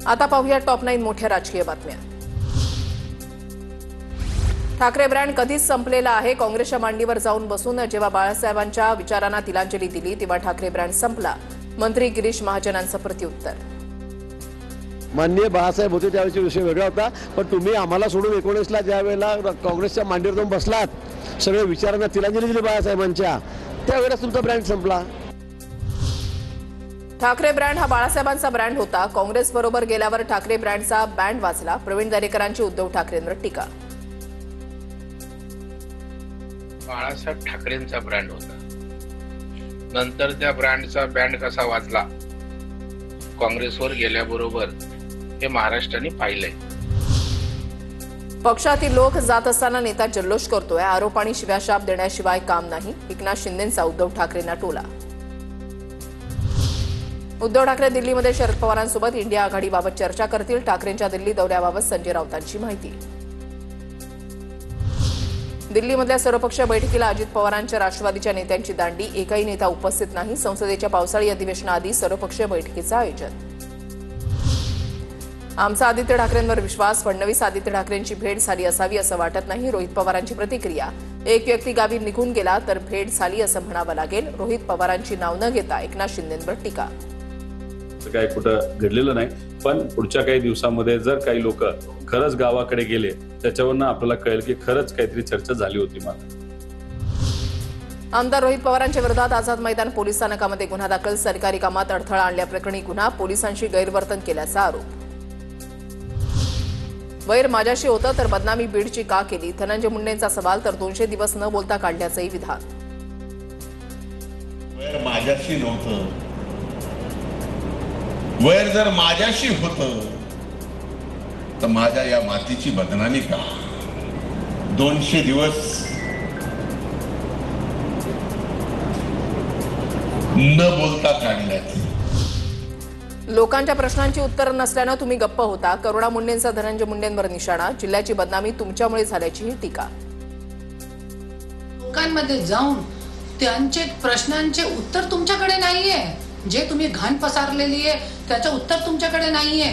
आता पाहूया टॉप 9 मोठ्या राजकीय बातम्या। ठाकरे ब्रँड कधीच संपलेला आहे। काँग्रेसच्या मांडीवर जाऊन बसून जेव्हा बाळासाहेबांच्या विचारांना तिलांजली दिली तेव्हा ठाकरे ब्रँड संपला। मंत्री गिरीश महाजनांचं प्रत्युत्तर। माननीय बाळासाहेब होते त्यावेळेचा विषय वेगळा होता, पण तुम्ही आम्हाला सोडून 19ला ज्या वेळेला काँग्रेसच्या मांडीवर जाऊन बसलात, सगळे विचारांना तिलांजली दिली बाळासाहेबांच्या, त्यावेळेस तुमचा ब्रँड संपला। ठाकरे ब्रँड हा बाळासाहेबांचा ब्रँड होता। काँग्रेस बरोबर गेल्यावर ठाकरे ब्रँडचा बँड वाजला। प्रवीण दरेकरांची उद्धव ठाकरेंवर टीका। बाळासाहेब ठाकरेंचा ब्रँड होता, नंतर त्या ब्रँडचा बँड कसा वाजला काँग्रेसवर गेल्याबरोबर हे महाराष्ट्राने पाहिलंय। पक्षातील लोक जात असताना नेता जल्लोष करतोय, आरोप आणि शिव्याशाप देण्याशिवाय काम नाही। एकनाथ शिंदेंचा उद्धव ठाकरेंना टोला। उद्धव ठाकरे दिल्लीमध्ये शरद पवारांसोबत इंडिया आघाडीबाबत चर्चा करतील। ठाकरेंच्या दिल्ली दौऱ्याबाबत संजय राऊतांची माहिती। दिल्लीमधल्या सर्वपक्षीय बैठकीला अजित पवारांच्या राष्ट्रवादीच्या नेत्यांची दांडी, एकही नेता उपस्थित नाही। संसदेच्या पावसाळी अधिवेशनाआधी सर्वपक्षीय बैठकीचं आयोजन। आमचा आदित्य ठाकरेंवर विश्वास, फडणवीस आदित्य ठाकरेंची भेट झाली असावी असं वाटत नाही। रोहित पवारांची प्रतिक्रिया। एक व्यक्ती गावी निघून गेला तर भेट झाली असं म्हणावं लागेल। रोहित पवारांची नाव न घेता एकनाथ शिंदेंवर टीका। काय कुठं घडलेलं नाही, पण पुढच्या काही दिवसांमध्ये जर काही लोक खरंच गावाकडे गेले त्याच्यावरनं आपल्याला कळेल की खरंच काहीतरी चर्चा झाली होती। आमदार रोहित पवारांच्या विरोधात आझाद मैदान पोलीस स्थानकामध्ये गुन्हा दाखल। सरकारी कामात अडथळा आणल्याप्रकरणी गुन्हा, पोलिसांशी गैरवर्तन केल्याचा आरोप। वैर माझ्याशी होतं तर बदनामी बीडची का केली, धनंजय मुंडेंचा सवाल। तर 200 दिवस न बोलता काढल्याचंही विधान। वैर माझ्याशी नव्हतं, वैर जर माझ्याशी होतं तर माझ्या या मातीची बदनामी का 200 दिवस न बोलता काढल्यात। लोकांच्या प्रश्नांची उत्तरं नसल्यानं तुम्ही गप्प होता। करुणा मुंडेंचा धनंजय मुंडेंवर निशाणा। जिल्ह्याची बदनामी तुमच्यामुळे झाल्याचीही टीका। लोकांमध्ये जाऊन त्यांचे प्रश्नांचे उत्तर तुमच्याकडे नाहीये, जे तुम्ही घाण पसारलेली आहे त्याचं उत्तर तुमच्याकडे नाहीये।